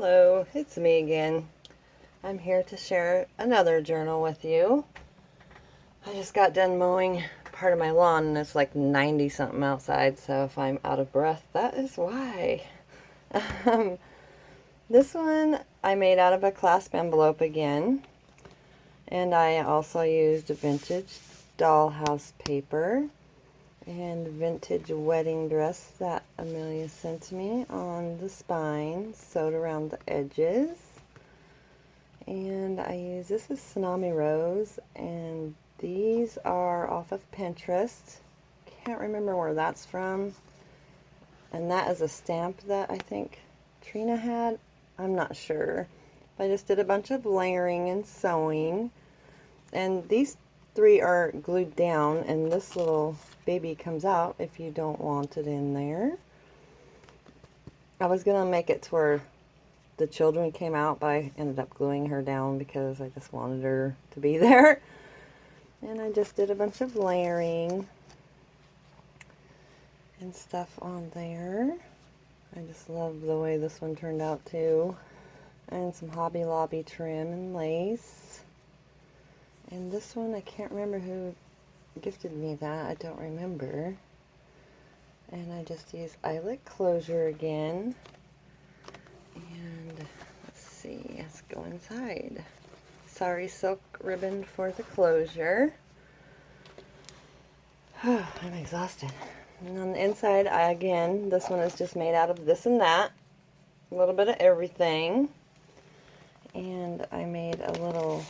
Hello, it's me again. I'm here to share another journal with you. I just got done mowing part of my lawn and it's like 90 something outside, so if I'm out of breath, that is why. Um, this one I made out of a clasp envelope again, and I also used vintage dollhouse paper and vintage wedding dress that Amelia sent me on the spine, sewed around the edges. And this is Tsunami Rose, and these are off of Pinterest. Can't remember where that's from. And that is a stamp that I think Trina had. I'm not sure. I just did a bunch of layering and sewing. And these three are glued down, and this little baby comes out if you don't want it in there. I was going to make it to where the children came out, but I ended up gluing her down because I just wanted her to be there. And I just did a bunch of layering and stuff on there. I just love the way this one turned out too. And some Hobby Lobby trim and lace. And this one, I can't remember who gifted me that. I don't remember. And I just used eyelet closure again. And let's see, let's go inside. Sorry silk ribbon for the closure. I'm exhausted. And on the inside, again, this one is just made out of this and that. A little bit of everything. And I made a little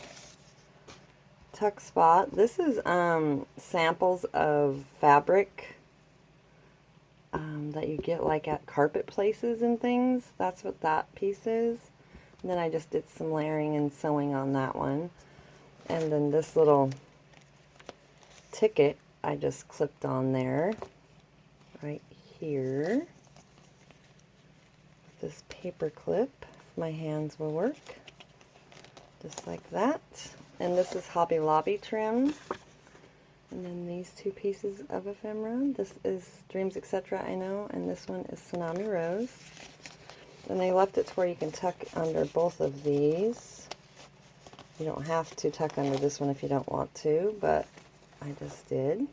tuck spot. This is samples of fabric that you get like at carpet places and things. That's what that piece is. And then I just did some layering and sewing on that one. And then this little ticket I just clipped on there right here. This paper clip, if my hands will work. Just like that. And this is Hobby Lobby trim. And then these two pieces of ephemera. This is Dreams Etc. I know, and this one is Tsunami Rose. And they left it to where you can tuck under both of these. You don't have to tuck under this one if you don't want to, but I just did.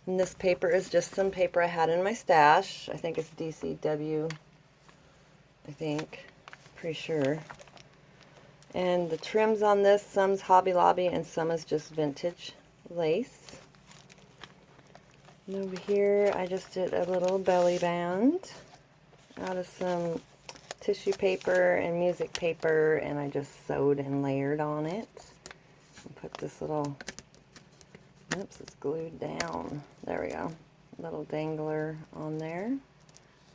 And this paper is just some paper I had in my stash. I think it's DCW, I think. Pretty sure. And the trims on this, some's Hobby Lobby and some is just vintage lace. And over here I just did a little belly band out of some tissue paper and music paper, and I just sewed and layered on it. And put this little, oops, it's glued down. There we go. Little dangler on there.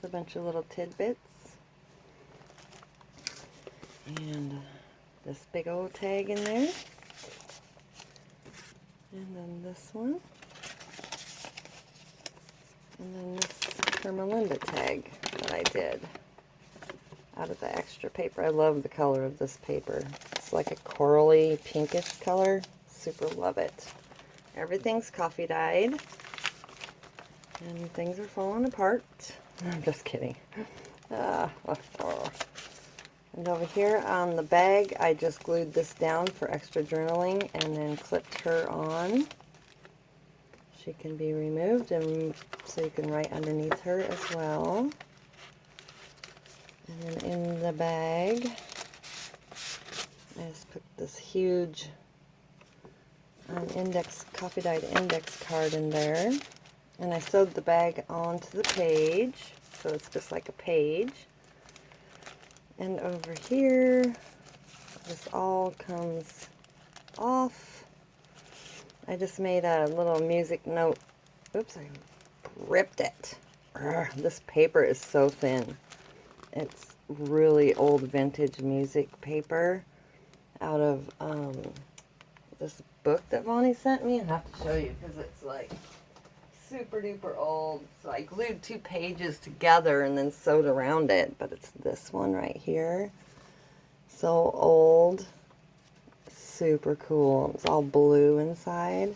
A bunch of little tidbits. And this big old tag in there. And then this one. And then this for Melinda tag that I did out of the extra paper. I love the color of this paper. It's like a corally pinkish color. Super love it. Everything's coffee dyed. And things are falling apart. I'm just kidding. And over here on the bag, I just glued this down for extra journaling and then clipped her on. She can be removed, and so you can write underneath her as well. And then in the bag, I just put this huge coffee dyed index card in there. And I sewed the bag onto the page, so it's just like a page. And over here, this all comes off. I just made a little music note. Oops, I ripped it. Urgh, this paper is so thin. It's really old vintage music paper out of this book that Vonnie sent me. I have to show you because it's like super duper old. So I glued 2 pages together and then sewed around it, but it's this one right here. So old. Super cool. It's all blue inside.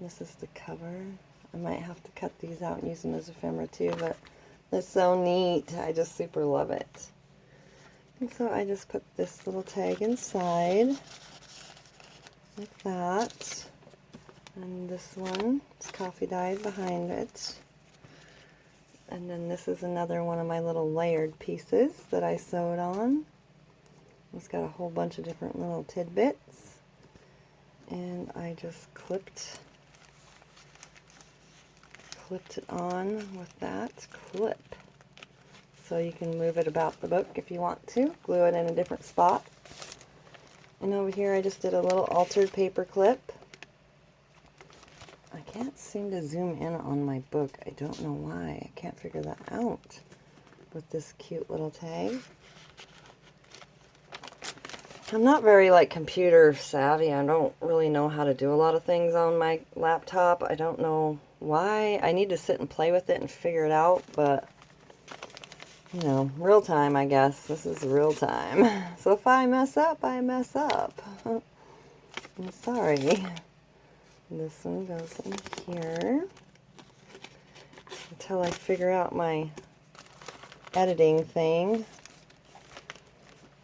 This is the cover. I might have to cut these out and use them as ephemera too, but it's so neat. I just super love it. And so I just put this little tag inside, like that. And this one is coffee dyed behind it. And then this is another one of my little layered pieces that I sewed on. It's got a whole bunch of different little tidbits. And I just clipped it on with that clip. So you can move it about the book if you want to. Glue it in a different spot. And over here I just did a little altered paper clip. I can't seem to zoom in on my book. I don't know why. I can't figure that out with this cute little tag. I'm not very like computer savvy. I don't really know how to do a lot of things on my laptop. I don't know why. I need to sit and play with it and figure it out, but you know, real time, I guess. This is real time. So if I mess up, I mess up. I'm sorry. This one goes in here until I figure out my editing thing.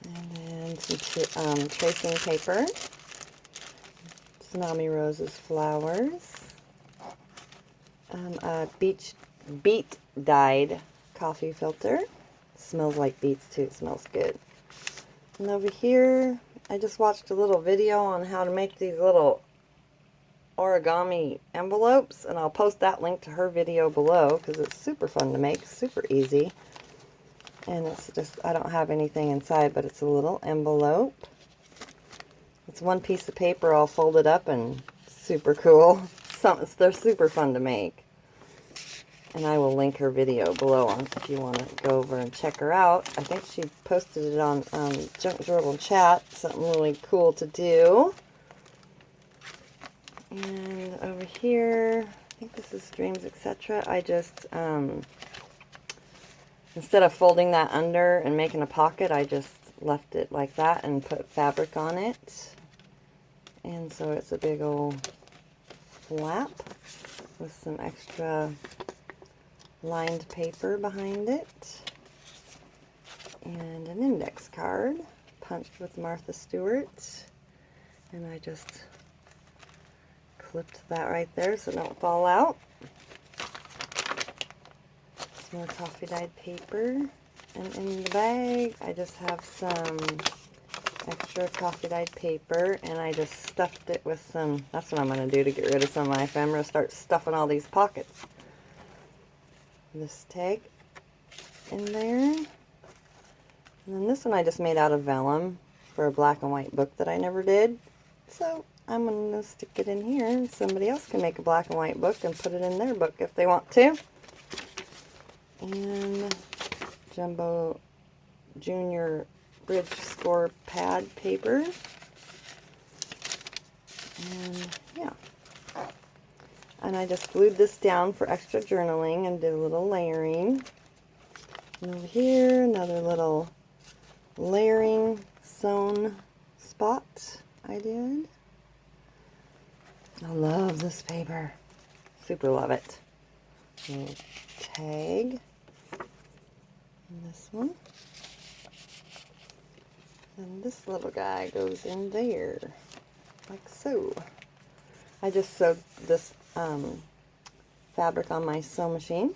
And then some tracing paper, Tsunami Rose's flowers, a beet dyed coffee filter. Smells like beets too, it smells good. And over here, I just watched a little video on how to make these little origami envelopes, and I'll post that link to her video below because it's super fun to make, super easy. And it's just, I don't have anything inside, but it's a little envelope. It's one piece of paper all folded up and super cool. They're super fun to make. And I will link her video below on if you want to go over and check her out. I think she posted it on Junk Journal Chat, something really cool to do. And over here, I think this is Dreams, etc. I just, instead of folding that under and making a pocket, I just left it like that and put fabric on it. And so it's a big old flap with some extra lined paper behind it. And an index card punched with Martha Stewart. And I just clipped that right there so it don't fall out. Some more coffee dyed paper. And in the bag, I just have some extra coffee dyed paper, and I just stuffed it with some, that's what I'm going to do to get rid of some of my ephemera. I'm going to start stuffing all these pockets. This tag in there. And then this one I just made out of vellum for a black and white book that I never did. So I'm going to stick it in here, and somebody else can make a black and white book and put it in their book if they want to. And Jumbo Junior Bridge Score pad paper. And yeah. And I just glued this down for extra journaling and did a little layering. And over here, another little layering sewn spot I did. I love this paper. Super love it. Little tag. And this one. And this little guy goes in there, like so. I just sewed this fabric on my sew machine.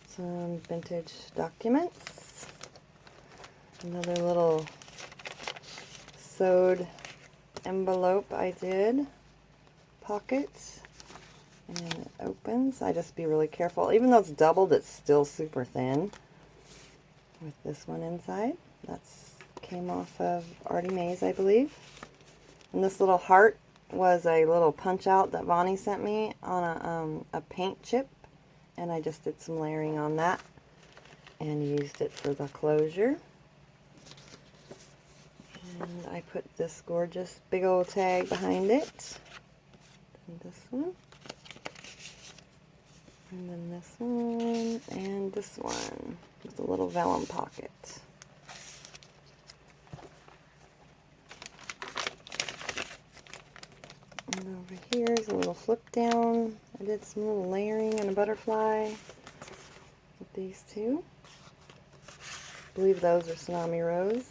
Some vintage documents. Another little sewed envelope I did. Pockets. And it opens. I just be really careful. Even though it's doubled, it's still super thin. With this one inside. That's came off of Artie Mays, I believe. And this little heart was a little punch out that Vonnie sent me on a paint chip, and I just did some layering on that and used it for the closure. And I put this gorgeous big old tag behind it. And this one. And then this one and this one with a little vellum pocket. And over here is a little flip down. I did some little layering and a butterfly with these two. believe those are Tsunami Rose.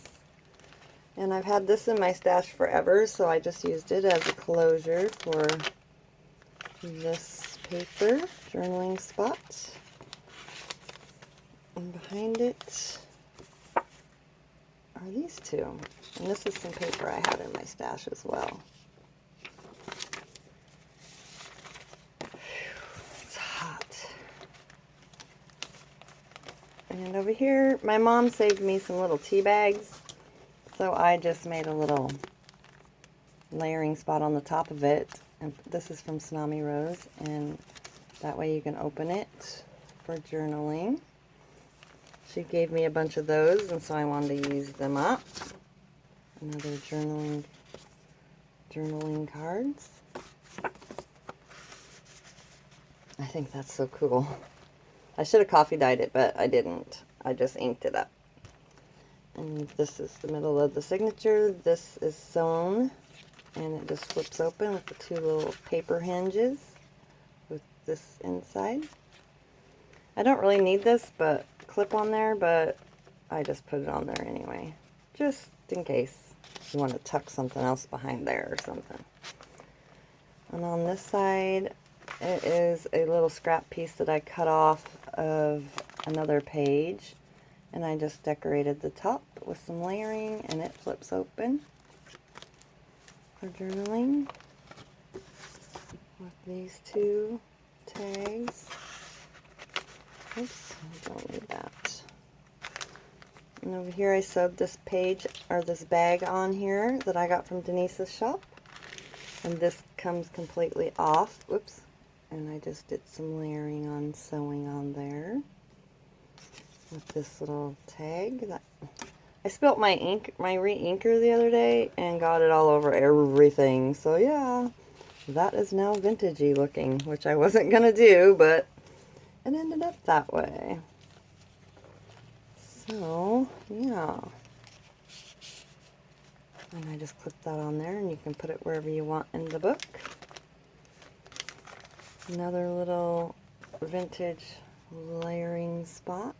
And I've had this in my stash forever, so I just used it as a closure for this paper journaling spot. And behind it are these two. And this is some paper I had in my stash as well. It's hot. And over here, my mom saved me some little tea bags. So I just made a little layering spot on the top of it. And this is from Tsunami Rose. And that way you can open it for journaling. She gave me a bunch of those, and so I wanted to use them up. Another journaling cards. I think that's so cool. I should have coffee dyed it, but I didn't. I just inked it up. And this is the middle of the signature. This is sewn, and it just flips open with the two little paper hinges with this inside. I don't really need this clip on there, but I just put it on there anyway, just in case you want to tuck something else behind there or something. And on this side, it is a little scrap piece that I cut off of another page, and I just decorated the top with some layering, and it flips open for journaling with these two tags. Oops, I don't need that. And over here I sewed this page, or this bag on here that I got from Denise's shop. And this comes completely off. Whoops. And I just did some layering on sewing on there with this little tag. I spilt my ink, my re-inker the other day and got it all over everything. So yeah, that is now vintagey looking, which I wasn't going to do, but it ended up that way. So, yeah. And I just clipped that on there, and you can put it wherever you want in the book. Another little vintage layering spot.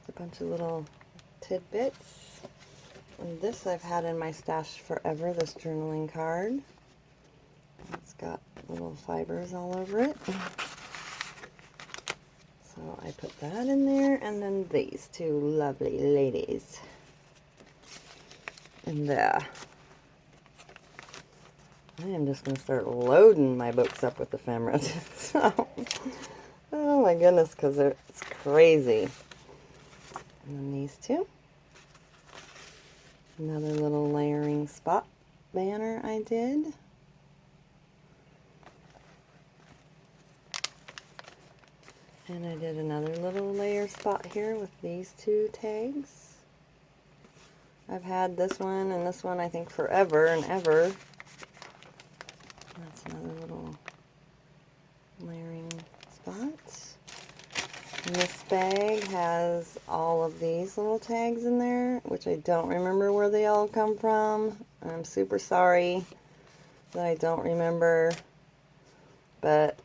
A bunch of little tidbits. And this I've had in my stash forever, this journaling card. It's got little fibers all over it. So I put that in there, and then these two lovely ladies in there. I am just going to start loading my books up with ephemera. So, oh my goodness, because it's crazy. And then these two. Another little layering spot banner I did. And I did another little layer spot here with these two tags. I've had this one and this one I think forever and ever. That's another little layering spot. And this bag has all of these little tags in there, which I don't remember where they all come from. I'm super sorry that I don't remember, but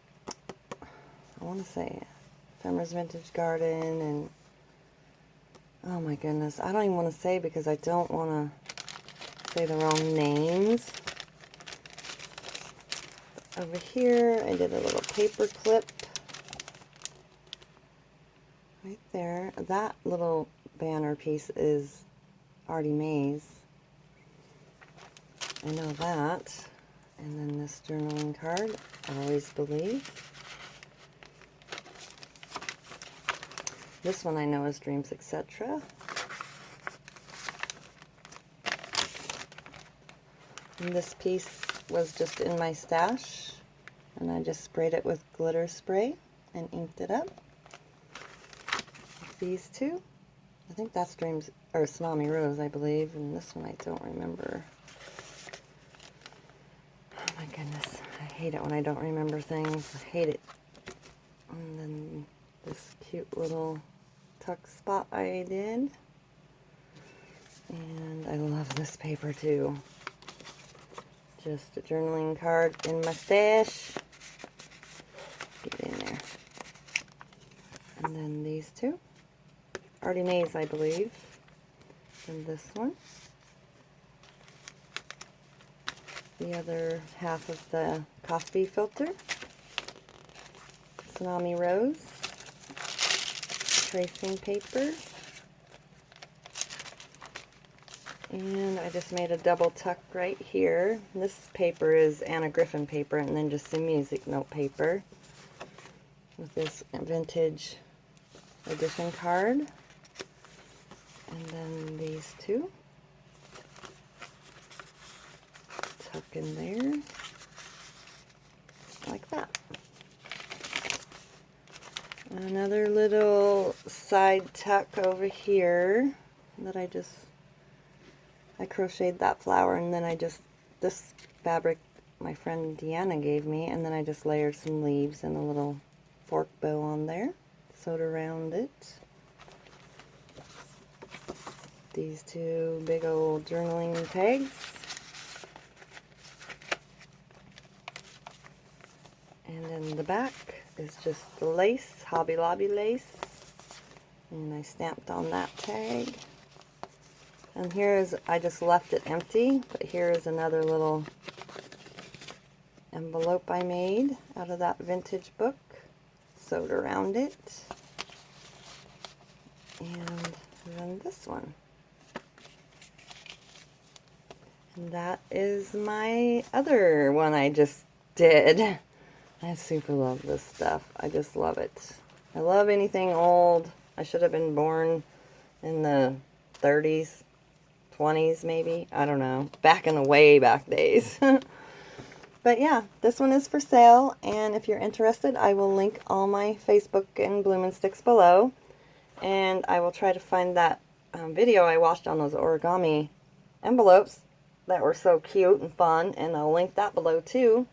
I want to say Ephemera's Vintage Garden, and oh my goodness, I don't even want to say because I don't want to say the wrong names. Over here, I did a little paper clip right there. That little banner piece is Artie Mae's. I know that. And then this journaling card, Always Believe. This one I know is Dreams, Etc. And this piece was just in my stash, and I just sprayed it with glitter spray and inked it up. These two, I think that's Dreams, or Tsunami Rose, I believe, and this one I don't remember. Oh my goodness, I hate it when I don't remember things. I hate it. And then this cute little tuck spot I did. And I love this paper too. Just a journaling card in my stash. Get in there. And then these two. Ardennes, I believe. And this one. The other half of the coffee filter. Tsunami Rose. Tracing paper. And I just made a double tuck right here. This paper is Anna Griffin paper, and then just some music note paper with this vintage edition card. And then these two. Tuck in there. Like that. Another little side tuck over here that I crocheted that flower, and then this fabric my friend Deanna gave me, and then I just layered some leaves and a little fork bow on there, sewed around it. These two big old journaling pegs. And then the back is just the lace, Hobby Lobby lace, and I stamped on that tag. And I just left it empty, but here is another little envelope I made out of that vintage book, sewed around it. And then this one. And that is my other one I just did. I super love this stuff. I just love it. I love anything old. I should have been born in the 30s. 20s maybe, I don't know, back in the way back days. But yeah, this one is for sale, and if you're interested, I will link all my Facebook and Bloomin' Sticks below, and I will try to find that video I watched on those origami envelopes that were so cute and fun, and I'll link that below too.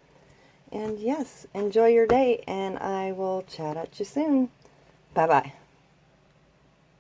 And yes, enjoy your day, and I will chat at you soon. Bye bye.